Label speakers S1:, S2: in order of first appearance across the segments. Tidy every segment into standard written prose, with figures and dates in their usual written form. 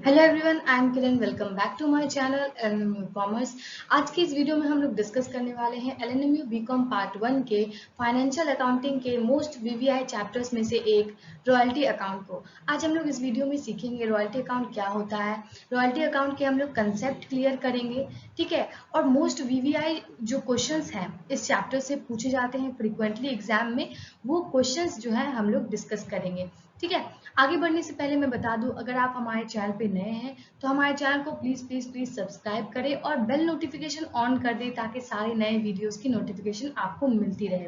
S1: Hello everyone, I am Kiran. Welcome back to my channel LNMU commerce. आज की इस video में हम लोग डिस्कस करने वाले हैं एलएनएमयू बीकॉम पार्ट 1 के फाइनेंशियल अकाउंटिंग के मोस्ट वीवीआई चैप्टर्स में से एक रॉयल्टी अकाउंट को। आज हम लोग इस वीडियो में सीखेंगे रॉयल्टी अकाउंट क्या होता है, रॉयल्टी अकाउंट के हम लोग कंसेप्ट क्लियर करेंगे, ठीक है। और मोस्ट वीवीआई जो क्वेश्चंस हैं इस चैप्टर से पूछे जाते हैं फ्रिक्वेंटली एग्जाम में, वो क्वेश्चंस जो है हम लोग डिस्कस करेंगे, ठीक है। आगे बढ़ने से पहले मैं बता दूं, अगर आप हमारे चैनल पे नए हैं तो हमारे चैनल को प्लीज प्लीज प्लीज सब्सक्राइब करें और बेल नोटिफिकेशन ऑन कर दें ताकि सारे नए वीडियोस की नोटिफिकेशन आपको मिलती रहे।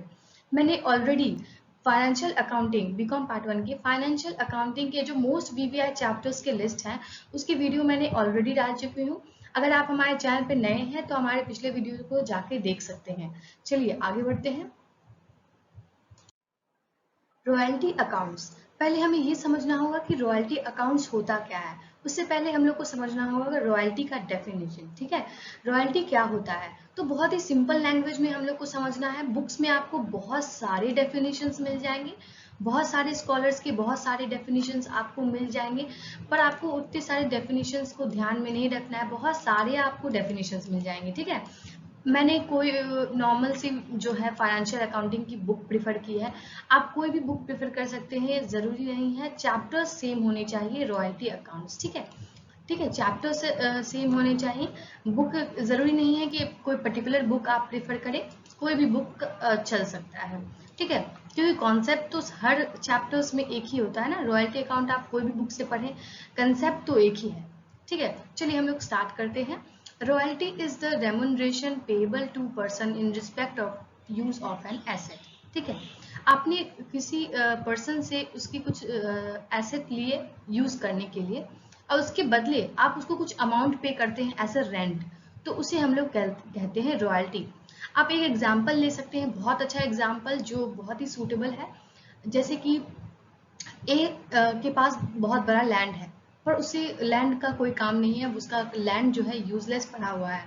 S1: मैंने already financial accounting BCom part 1 के फाइनेंशियल अकाउंटिंग के जो मोस्ट वीवीआई चैप्टर्स के लिस्ट हैं उसकी वीडियो मैंने ऑलरेडी डाल चुकी हूँ। अगर आप हमारे चैनल पे नए हैं तो हमारे पिछले वीडियो को जाके देख सकते हैं। चलिए आगे बढ़ते हैं। रॉयल्टी अकाउंट्स, पहले हमें ये समझना होगा कि रॉयल्टी अकाउंट्स होता क्या है। उससे पहले हम लोग को समझना होगा रॉयल्टी का डेफिनेशन, ठीक है। रॉयल्टी क्या होता है तो बहुत ही सिंपल लैंग्वेज में हम लोग को समझना है। बुक्स में आपको बहुत सारे डेफिनेशंस मिल जाएंगे, बहुत सारे स्कॉलर्स के बहुत सारे डेफिनेशंस आपको मिल जाएंगे, पर आपको उतने सारे डेफिनेशंस को ध्यान में नहीं रखना है। बहुत सारे आपको डेफिनेशंस मिल जाएंगे, ठीक है। मैंने कोई नॉर्मल सी जो है फाइनेंशियल अकाउंटिंग की बुक प्रिफर की है। आप कोई भी बुक प्रिफर कर सकते हैं, जरूरी नहीं है चैप्टर्स सेम होने चाहिए रॉयल्टी अकाउंट्स, ठीक है। ठीक है, चैप्टर्स सेम होने चाहिए। बुक जरूरी नहीं है कि कोई पर्टिकुलर बुक आप प्रेफर करें, कोई भी बुक चल सकता है, ठीक है। क्योंकि कॉन्सेप्ट तो हर चैप्टर्स में एक ही होता है ना। रॉयल्टी अकाउंट आप कोई भी बुक से पढ़ें, कंसेप्ट तो एक ही है, ठीक है। चलिए हम लोग स्टार्ट करते हैं। Royalty is the remuneration payable to person in respect of use of an asset, ठीक है। आपने किसी पर्सन से उसकी कुछ एसेट लिए यूज करने के लिए और उसके बदले आप उसको कुछ अमाउंट पे करते हैं एज अ रेंट, तो उसे हम लोग कहते हैं रॉयल्टी। आप एक एग्जांपल ले सकते हैं, बहुत अच्छा एग्जांपल जो बहुत ही सूटेबल है। जैसे कि ए के पास बहुत बड़ा लैंड है, पर उसे लैंड का कोई काम नहीं है, उसका लैंड जो है यूजलेस पड़ा हुआ है।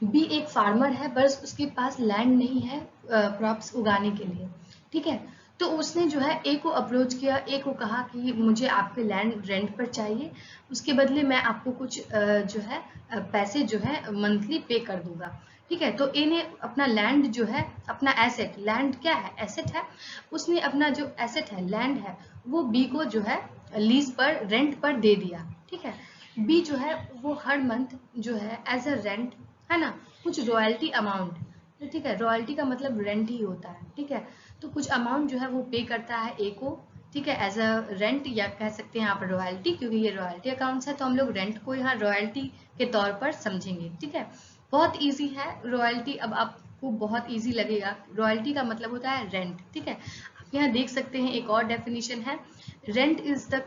S1: बी एक फार्मर है, बस उसके पास लैंड नहीं है क्रॉप्स उगाने के लिए, ठीक है। तो उसने जो है ए को अप्रोच किया, ए को कहा कि मुझे आपके लैंड रेंट पर चाहिए, उसके बदले मैं आपको कुछ जो है पैसे जो है मंथली पे कर दूंगा, ठीक है। तो ए ने अपना लैंड जो है, अपना एसेट, लैंड क्या है, एसेट है, उसने अपना जो एसेट है लैंड है वो बी को जो है लीज पर, रेंट पर दे दिया, ठीक है। बी जो है वो हर मंथ जो है एज अ रेंट, है ना, कुछ रॉयल्टी अमाउंट, ठीक है। रॉयल्टी का मतलब रेंट ही होता है, ठीक है। तो कुछ अमाउंट जो है वो पे करता है ए को, ठीक है, एज अ रेंट, या कह सकते हैं आप रॉयल्टी, क्योंकि ये रॉयल्टी अकाउंट्स है तो हम लोग रेंट को यहाँ रॉयल्टी के तौर पर समझेंगे, ठीक है। बहुत इजी है रॉयल्टी, अब आपको बहुत इजी लगेगा। रॉयल्टी का मतलब होता है रेंट, ठीक है। आप यहाँ देख सकते हैं एक और डेफिनेशन है, rent is the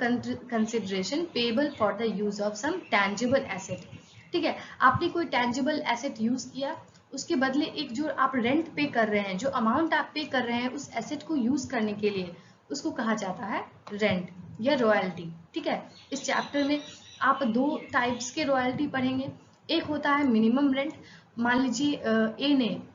S1: consideration payable for the use of some tangible asset, ठीक है। आपने कोई टैंजिबल एसेट यूज किया, उसके बदले एक जो आप रेंट पे कर रहे हैं, जो अमाउंट आप पे कर रहे हैं उस एसेट को यूज करने के लिए, उसको कहा जाता है रेंट या रॉयल्टी, ठीक है। इस चैप्टर में आप दो टाइप्स के रॉयल्टी पढ़ेंगे। एक होता है मिनिमम रेंट। मान लीजिए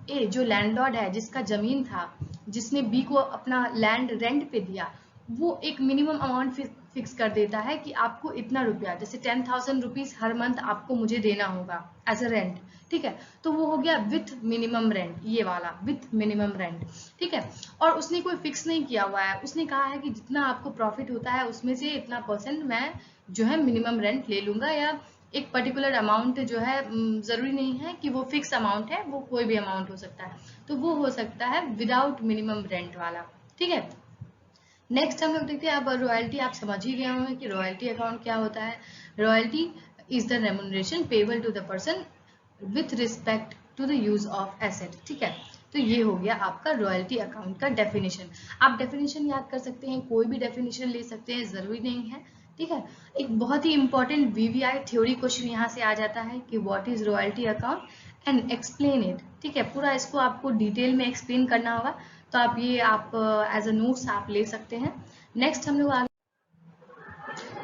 S1: ए जो लैंडलॉर्ड है, जिसका जमीन था, जिसने बी को अपना लैंड रेंट पे दिया, वो एक मिनिमम अमाउंट फिक्स कर देता है कि आपको इतना रुपया, जैसे 10,000 रुपीज हर मंथ आपको मुझे देना होगा एज अ रेंट, ठीक है। तो वो हो गया विथ मिनिमम रेंट, ये वाला विथ मिनिमम रेंट, ठीक है। और उसने कोई फिक्स नहीं किया हुआ है, उसने कहा है कि जितना आपको प्रॉफिट होता है उसमें से इतना परसेंट मैं जो है मिनिमम रेंट ले लूंगा, या एक पर्टिकुलर अमाउंट जो है, जरूरी नहीं है कि वो फिक्स अमाउंट है, वो कोई भी अमाउंट हो सकता है, तो वो हो सकता है विदाउट मिनिमम रेंट वाला, ठीक है। नेक्स्ट हम लोग देखते हैं, अब रॉयल्टी आप समझ ही गए होंगे कि रॉयल्टी अकाउंट क्या होता है। Royalty is the remuneration payable to the person with respect to the use of asset, ठीक है। तो ये हो गया आपका रॉयल्टी अकाउंट का डेफिनेशन। आप डेफिनेशन याद कर सकते हैं, कोई भी डेफिनेशन ले सकते हैं, जरूरी नहीं है, ठीक है। एक बहुत ही इंपॉर्टेंट वीवीआई थ्योरी क्वेश्चन यहाँ से आ जाता है कि what is royalty account and explain it, ठीक है। पूरा इसको आपको डिटेल में एक्सप्लेन करना होगा, तो आप ये आप एज अ नोट्स आप ले सकते हैं। नेक्स्ट हम लोग आगे,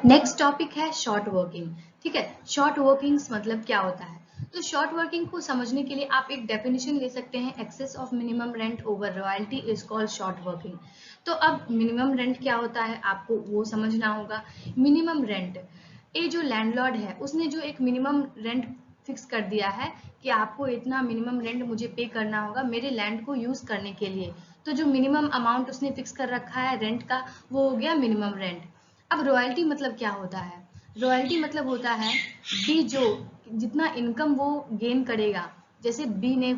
S1: नेक्स्ट टॉपिक है शॉर्ट वर्किंग, ठीक है। शॉर्ट वर्किंग्स मतलब क्या होता है, तो शॉर्ट वर्किंग को समझने के लिए आप एक डेफिनेशन ले सकते हैं, excess of minimum rent over royalty is called short working. तो अब मिनिमम रेंट क्या होता है आपको वो समझना होगा। मिनिमम रेंट, ए जो लैंडलॉर्ड है उसने जो एक मिनिमम रेंट फिक्स कर दिया है कि आपको इतना मिनिमम रेंट मुझे पे करना होगा मेरे लैंड को यूज करने के लिए, तो जो मिनिमम अमाउंट उसने फिक्स कर रखा है रेंट का वो हो गया मिनिमम रेंट। अब रॉयल्टी मतलब क्या होता है? रॉयल्टी मतलब होता है बी जो जितना इनकम वो गेन करेगा, जैसे बी ने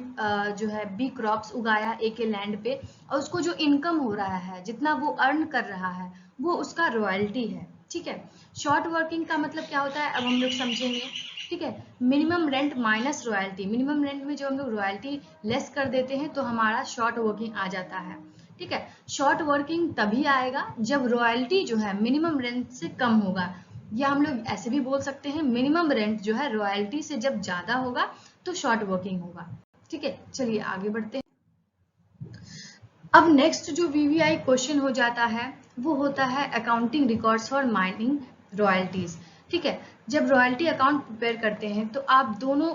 S1: जो है बी क्रॉप्स उगाया ए के लैंड पे और उसको जो इनकम हो रहा है जितना वो अर्न कर रहा है वो उसका रॉयल्टी है। ठीक है, शॉर्ट वर्किंग का मतलब क्या होता है अब हम लोग समझेंगे। ठीक है, minimum rent minus royalty, minimum rent में जो हम लोग रॉयल्टी लेस कर देते हैं तो हमारा शॉर्ट वर्किंग आ जाता है। ठीक है, शॉर्ट वर्किंग तभी आएगा जब रॉयल्टी जो है मिनिमम रेंट से कम होगा, या हम लोग ऐसे भी बोल सकते हैं मिनिमम रेंट जो है रॉयल्टी से जब ज्यादा होगा तो शॉर्ट वर्किंग होगा। ठीक है, चलिए आगे बढ़ते हैं। अब नेक्स्ट जो वीवीआई क्वेश्चन हो जाता है वो होता है accounting records for mining royalties. ठीक है, जब रॉयल्टी अकाउंट प्रिपेयर करते हैं तो आप दोनों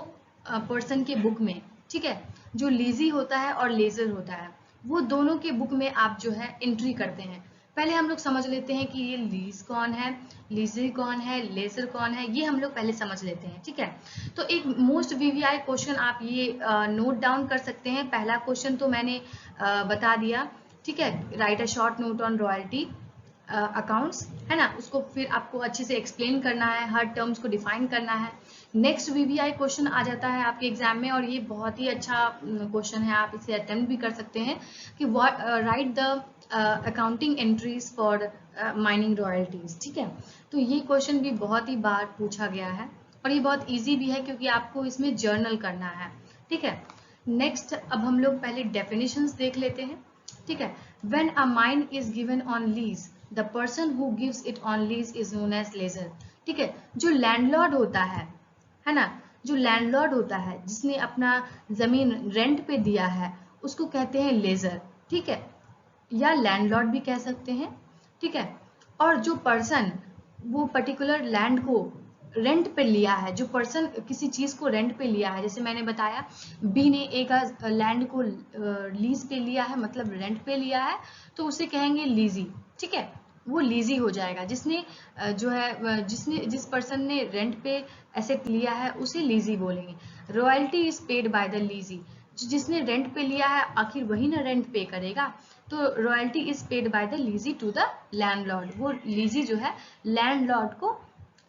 S1: पर्सन के बुक में, ठीक है, जो लीजी होता है और लेजर होता है वो दोनों के बुक में आप जो है एंट्री करते हैं। पहले हम लोग समझ लेते हैं कि ये लीज कौन है, लीजर कौन है, लेजर कौन है, ये हम लोग पहले समझ लेते हैं। ठीक है, तो एक मोस्ट वीवीआई क्वेश्चन आप ये नोट डाउन कर सकते हैं। पहला क्वेश्चन तो मैंने बता दिया। ठीक है, right a short note on royalty accounts, है ना, उसको फिर आपको अच्छे से एक्सप्लेन करना है, हर टर्म्स को डिफाइन करना है। नेक्स्ट वीवीआई क्वेश्चन आ जाता है आपके एग्जाम में और ये बहुत ही अच्छा क्वेश्चन है, आप इसे अटेम्प्ट भी कर सकते हैं कि what right the accounting entries for mining royalties. ठीक है, तो ये क्वेश्चन भी बहुत ही बार पूछा गया है और ये बहुत इजी भी है क्योंकि आपको इसमें जर्नल करना है। ठीक है, नेक्स्ट अब हम लोग पहले डेफिनेशंस देख लेते हैं। ठीक है, when a mine is given on lease the person who gives it on lease is known as lessor. ठीक है, जो लैंडलॉर्ड होता है ना, जो लैंडलॉर्ड होता है जिसने अपना जमीन रेंट पे दिया है उसको कहते हैं लेजर। ठीक है, या लैंडलॉर्ड भी कह सकते हैं। ठीक है, और जो पर्सन वो पर्टिकुलर लैंड को रेंट पे लिया है, जो पर्सन किसी चीज को रेंट पे लिया है, जैसे मैंने बताया बी ने ए का लैंड को लीज पे लिया है मतलब रेंट पे लिया है तो उसे कहेंगे लीजी। ठीक है, वो लीजी हो जाएगा। जिसने जो है जिस पर्सन ने रेंट पे एसेट लिया है उसे लीजी बोलेंगे। Royalty is paid by the lessee, जिसने रेंट पे लिया है आखिर वही ना रेंट पे करेगा, तो royalty is paid by the lessee to the landlord, वो लीजी जो है लैंडलॉर्ड को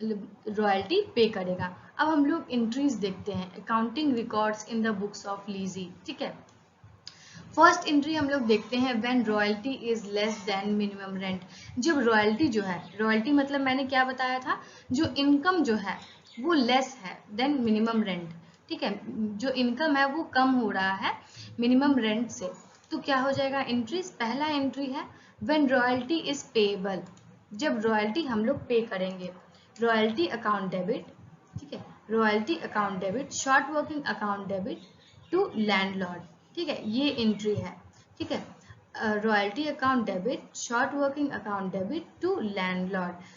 S1: रॉयल्टी पे करेगा। अब हम लोग एंट्रीज देखते हैं, accounting records in the books of lessee. ठीक है, फर्स्ट एंट्री हम लोग देखते हैं when royalty is less than minimum rent. जब रॉयल्टी जो है, रॉयल्टी मतलब मैंने क्या बताया था, जो इनकम जो है वो लेस है देन मिनिमम रेंट। ठीक है, जो इनकम है वो कम हो रहा है मिनिमम रेंट से, तो क्या हो जाएगा एंट्रीज। पहला एंट्री है व्हेन रॉयल्टी इज पेएबल, जब रॉयल्टी हम लोग पे करेंगे। रॉयल्टी अकाउंट डेबिट, ठीक है, royalty account debit, short working account debit to landlord. ठीक है, ये एंट्री है। ठीक है, royalty account debit, short working account debit to landlord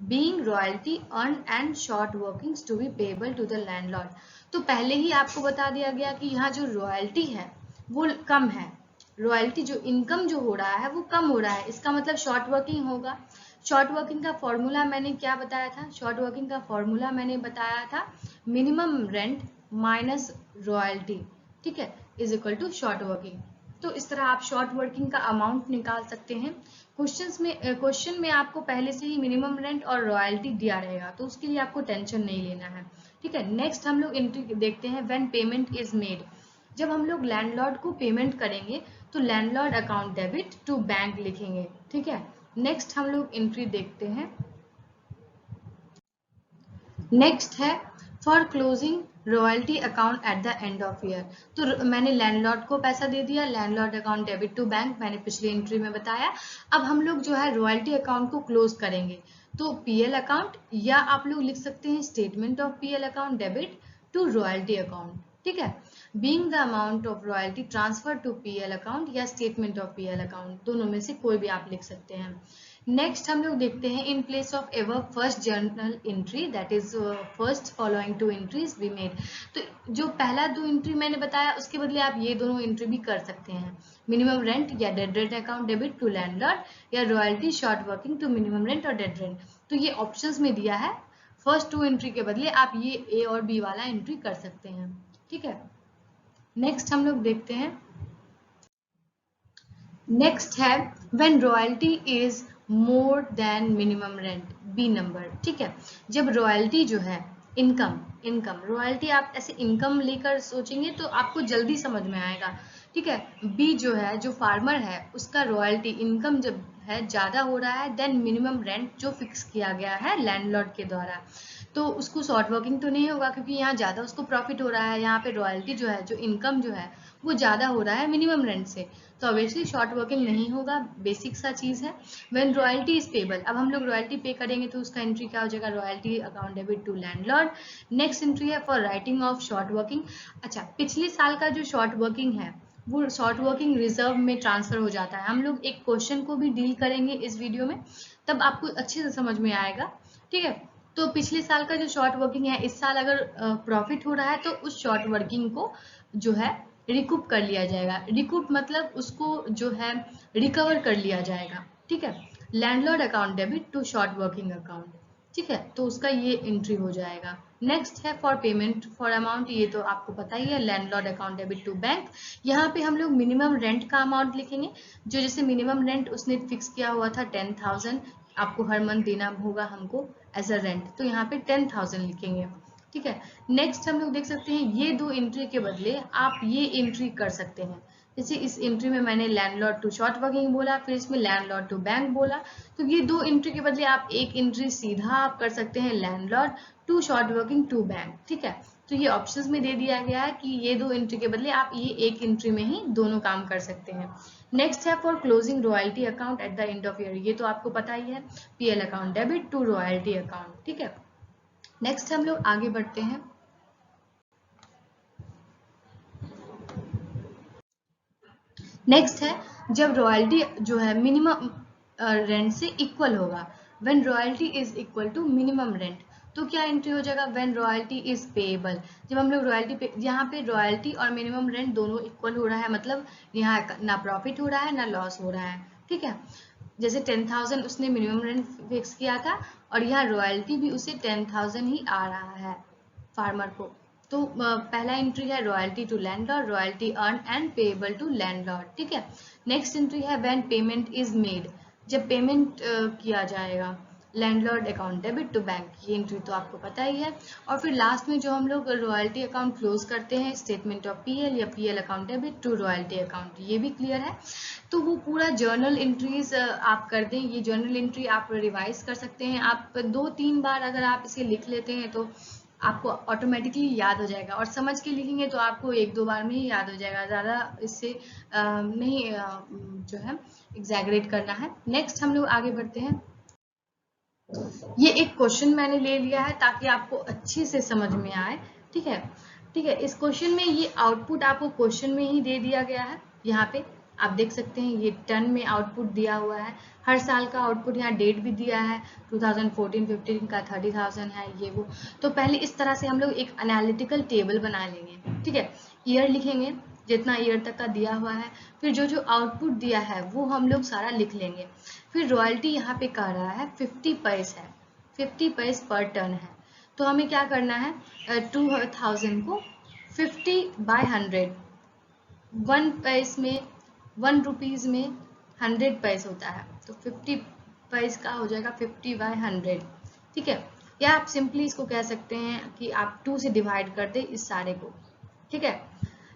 S1: being royalty earn and short workings to be payable to the landlord. तो पहले ही आपको बता दिया गया कि यहाँ जो रॉयल्टी है वो कम है, रॉयल्टी जो इनकम जो हो रहा है वो कम हो रहा है, इसका मतलब शॉर्ट वर्किंग होगा। शॉर्ट वर्किंग का फॉर्मूला मैंने क्या बताया था, शॉर्ट वर्किंग का फॉर्मूला मैंने बताया था मिनिमम रेंट माइनस रॉयल्टी, ठीक है, is equal to short working. तो इस तरह आप शॉर्ट वर्किंग का अमाउंट निकाल सकते हैं। क्वेश्चन में आपको पहले से ही मिनिमम रेंट और रॉयल्टी दिया रहेगा तो उसके लिए आपको टेंशन नहीं लेना है। ठीक है, नेक्स्ट हम लोग एंट्री देखते हैं व्हेन पेमेंट इज मेड। जब हम लोग लैंडलॉर्ड को पेमेंट करेंगे तो landlord account debit to bank लिखेंगे। ठीक है, नेक्स्ट हम लोग एंट्री देखते हैं, नेक्स्ट है for closing royalty account at the end of year. तो मैंने लैंडलॉर्ड को पैसा दे दिया, landlord account debit to bank, मैंने पिछली एंट्री में बताया। अब हम लोग जो है रॉयल्टी अकाउंट को क्लोज करेंगे तो पीएल अकाउंट, या आप लोग लिख सकते हैं statement of PL account debit to royalty account. ठीक है, being the amount of royalty transfer to PL account या स्टेटमेंट ऑफ पीएल अकाउंट, दोनों में से कोई भी आप लिख सकते हैं। नेक्स्ट हम लोग देखते हैं in place of ever first journal entry that is first following two entries we made. तो जो पहला दो एंट्री मैंने बताया उसके बदले आप ये दोनों एंट्री भी कर सकते हैं, मिनिमम रेंट या dead rent account debit to landlord, या royalty short working to minimum rent और डेड रेंट। तो ये ऑप्शंस में दिया है, फर्स्ट 2 एंट्री के बदले आप ये ए और बी वाला एंट्री कर सकते हैं, ठीक है। नेक्स्ट हम लोग देखते हैं, नेक्स्ट है when royalty is more than minimum rent, B number, ठीक है। जब रॉयल्टी जो है, इनकम, इनकम रॉयल्टी आप ऐसे इनकम लेकर सोचेंगे तो आपको जल्दी समझ में आएगा, ठीक है। बी जो है, जो फार्मर है, उसका रॉयल्टी इनकम जब है ज़्यादा हो रहा है देन मिनिमम रेंट जो फिक्स किया गया है लैंडलॉर्ड के द्वारा, तो उसको शॉर्ट वर्किंग तो नहीं होगा क्योंकि यहाँ ज़्यादा उसको प्रॉफिट हो रहा है। यहाँ पे रॉयल्टी जो है, जो इनकम जो है वो ज़्यादा हो रहा है मिनिमम रेंट से, तो ऑब्वियसली शॉर्ट वर्किंग नहीं होगा, बेसिक सा चीज़ है। व्हेन रॉयल्टी इज पेबल, अब हम लोग रॉयल्टी पे करेंगे तो उसका एंट्री क्या हो जाएगा, royalty account debit to landlord. Next entry है for writing off short working. अच्छा, पिछले साल का जो शॉर्ट वर्किंग है वो शॉर्ट वर्किंग रिजर्व में ट्रांसफर हो जाता है। हम लोग एक क्वेश्चन को भी डील करेंगे इस वीडियो में, तब आपको अच्छे से समझ में आएगा, ठीक है। तो पिछले साल का जो शॉर्ट वर्किंग है, इस साल अगर प्रॉफिट हो रहा है तो उस शॉर्ट वर्किंग को जो है रिकूप कर लिया जाएगा। रिकूप मतलब उसको जो है रिकवर कर लिया जाएगा, ठीक है। Landlord account debit to short working account, ठीक है, तो उसका ये एंट्री हो जाएगा। नेक्स्ट है फॉर पेमेंट फॉर अमाउंट, ये तो आपको पता ही है, landlord account debit to bank. यहाँ पे हम लोग मिनिमम रेंट का अमाउंट लिखेंगे, जो जैसे मिनिमम रेंट उसने फिक्स किया हुआ था 10,000, आपको हर मंथ देना होगा हमको एज अ रेंट, तो यहाँ पे 10,000 लिखेंगे, ठीक है। नेक्स्ट हम लोग देख सकते हैं, ये दो एंट्री के बदले आप ये एंट्री कर सकते हैं। जैसे इस एंट्री में मैंने लैंडलॉर्ड टू शॉर्ट वर्किंग बोला, फिर इसमें लैंडलॉर्ड टू बैंक बोला, तो ये दो एंट्री के बदले आप एक एंट्री सीधा आप कर सकते हैं landlord to short working to bank, ठीक है। तो ये ऑप्शंस में दे दिया गया है कि ये दो एंट्री के बदले आप ये एक एंट्री में ही दोनों काम कर सकते हैं। नेक्स्ट है for closing royalty account at the end of year, ये तो आपको पता ही है, PL account debit to royalty account, ठीक है। नेक्स्ट हम लोग आगे बढ़ते हैं। नेक्स्ट है जब रॉयल्टी जो है मिनिमम रेंट से इक्वल होगा, when royalty is equal to minimum rent, तो क्या एंट्री हो जाएगा, व्हेन रॉयल्टी इज पेएबल। जब हम लोग रॉयल्टी पे, यहाँ पे रॉयल्टी और मिनिमम रेंट दोनों इक्वल हो रहा है, मतलब यहाँ ना प्रॉफिट हो रहा है ना लॉस हो रहा है, ठीक है। जैसे 10,000 उसने मिनिमम रेंट फिक्स किया था और यहाँ रॉयल्टी भी उसे 10,000 ही आ रहा है फार्मर को, तो पहला एंट्री है royalty to landlord, royalty earn and payable to landlord, ठीक है। नेक्स्ट एंट्री है व्हेन पेमेंट इज मेड, जब पेमेंट किया जाएगा, landlord account debit to bank, ये एंट्री तो आपको पता ही है। और फिर लास्ट में जो हम लोग रॉयल्टी अकाउंट क्लोज करते हैं, स्टेटमेंट ऑफ पीएल या PL account debit to royalty account, ये भी क्लियर है। तो वो पूरा जर्नल एंट्रीज आप कर दें, ये जर्नल एंट्री आप रिवाइज कर सकते हैं, आप 2-3 बार अगर आप इसे लिख लेते हैं तो आपको ऑटोमेटिकली याद हो जाएगा, और समझ के लिखेंगे तो आपको 1-2 बार में ही याद हो जाएगा, ज़्यादा इससे नहीं जो है एग्जैगरेट करना है। नेक्स्ट हम लोग आगे बढ़ते हैं। ये एक क्वेश्चन मैंने ले लिया है ताकि आपको अच्छे से समझ में आए, ठीक है, ठीक है। इस क्वेश्चन में ये आउटपुट आपको क्वेश्चन में ही दे दिया गया है, यहाँ पे आप देख सकते हैं ये टन में आउटपुट दिया हुआ है, हर साल का आउटपुट, यहाँ डेट भी दिया है 2014-15 का 30,000 है ये वो। तो पहले इस तरह से हम लोग एक एनालिटिकल टेबल बना लेंगे, ठीक है, ईयर लिखेंगे जितना ईयर तक का दिया हुआ है, फिर जो जो आउटपुट दिया है वो हम लोग सारा लिख लेंगे। फिर रॉयल्टी यहाँ पे कह रहा है 50 पैसे है, 50 पैसे पर टन है, तो हमें क्या करना है, 2,000 को 50/100, 1 पैसे में 1 रुपीज़ में 100 पैसे होता है, तो 50 पैसे का हो जाएगा 50/100, ठीक है। या आप सिंपली इसको कह सकते हैं कि आप 2 से डिवाइड कर दे इस सारे को, ठीक है।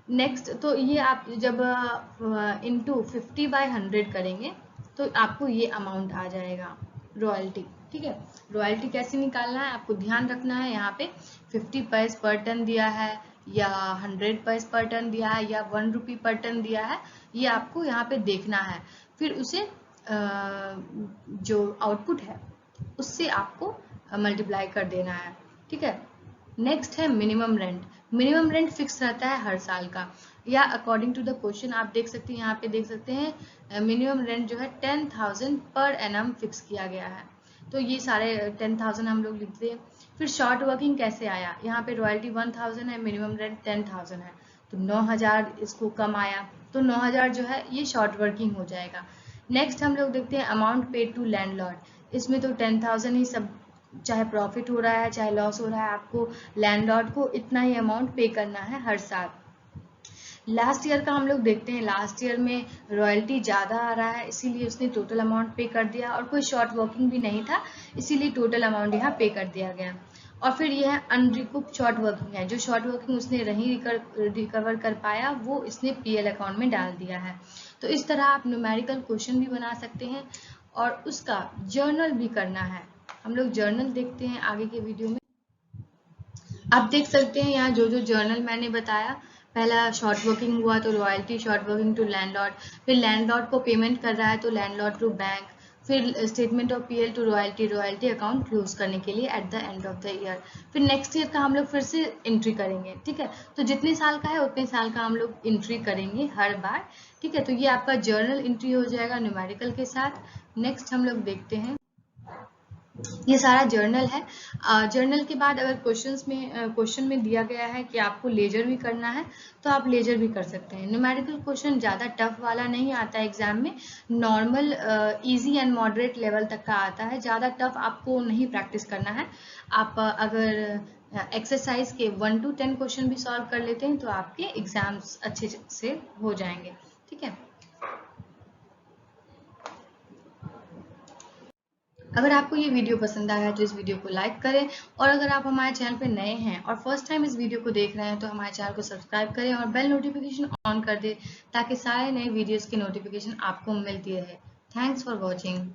S1: नेक्स्ट, तो ये आप जब इंटू 50/100 करेंगे तो आपको ये अमाउंट आ जाएगा रॉयल्टी, ठीक है। रॉयल्टी कैसे निकालना है आपको ध्यान रखना है, यहाँ पे 50 पैसे पर टन दिया है या 100 पैसे पर टन दिया है या 1 रुपी पर टन दिया है, ये आपको यहाँ पे देखना है, फिर उसे जो आउटपुट है उससे आपको मल्टीप्लाई कर देना है, ठीक है। नेक्स्ट है minimum rent, minimum rent fix रहता है हर साल का, या अकॉर्डिंग टू द क्वेश्चन आप देख सकते हैं, यहाँ पे देख सकते हैं मिनिमम रेंट जो है 10,000 पर एनम फिक्स किया गया है, तो ये सारे 10,000 हम लोग लिखते हैं। फिर शॉर्ट वर्किंग कैसे आया, यहाँ पे रॉयल्टी 1,000 है, मिनिमम रेंट 10,000 है, तो 9,000 इसको कम आया, तो 9,000 जो है ये शॉर्ट वर्किंग हो जाएगा। नेक्स्ट हम लोग देखते हैं अमाउंट पेड टू लैंडलॉर्ड, इसमें तो 10,000 ही सब चाहे प्रॉफिट हो रहा है चाहे लॉस हो रहा है, आपको लैंडलॉर्ड को इतना ही अमाउंट पे करना है हर साल। लास्ट ईयर का हम लोग देखते हैं, लास्ट ईयर में रॉयल्टी ज़्यादा आ रहा है इसीलिए उसने टोटल अमाउंट पे कर दिया, और कोई शॉर्ट वर्किंग भी नहीं था इसीलिए टोटल अमाउंट यहाँ पे कर दिया गया। और फिर यह है अनरिकूप शॉर्ट वर्किंग है, जो शॉर्ट वर्किंग उसने नहीं रिकवर कर पाया वो इसने पीएल अकाउंट में डाल दिया है। तो इस तरह आप न्यूमेरिकल क्वेश्चन भी बना सकते हैं और उसका जर्नल भी करना है। हम लोग जर्नल देखते हैं आगे के वीडियो में। आप देख सकते हैं यहाँ जो जो जर्नल मैंने बताया, पहला शॉर्ट वर्किंग हुआ तो royalty short working to landlord, फिर लैंडलॉर्ड को पेमेंट कर रहा है तो लैंडलॉर्ड टू बैंक, फिर statement of PL to royalty, royalty account close करने के लिए at the end of the year, फिर नेक्स्ट ईयर का हम लोग फिर से एंट्री करेंगे। ठीक है, तो जितने साल का है उतने साल का हम लोग एंट्री करेंगे हर बार। ठीक है, तो ये आपका जर्नल एंट्री हो जाएगा न्यूमेरिकल के साथ। नेक्स्ट हम लोग देखते हैं, ये सारा जर्नल है। जर्नल के बाद अगर क्वेश्चन में दिया गया है कि आपको लेजर भी करना है तो आप लेजर भी कर सकते हैं। न्यूमेरिकल क्वेश्चन ज़्यादा टफ वाला नहीं आता है एग्जाम में, normal easy and moderate level तक का आता है, ज़्यादा टफ आपको नहीं प्रैक्टिस करना है। आप अगर एक्सरसाइज के 1 to 10 क्वेश्चन भी सॉल्व कर लेते हैं तो आपके एग्जाम्स अच्छे से हो जाएंगे। ठीक है, अगर आपको ये वीडियो पसंद आया है तो इस वीडियो को लाइक करें, और अगर आप हमारे चैनल पर नए हैं और फर्स्ट टाइम इस वीडियो को देख रहे हैं तो हमारे चैनल को सब्सक्राइब करें और बेल नोटिफिकेशन ऑन कर दें ताकि सारे नए वीडियोस की नोटिफिकेशन आपको मिलती रहे। Thanks for watching.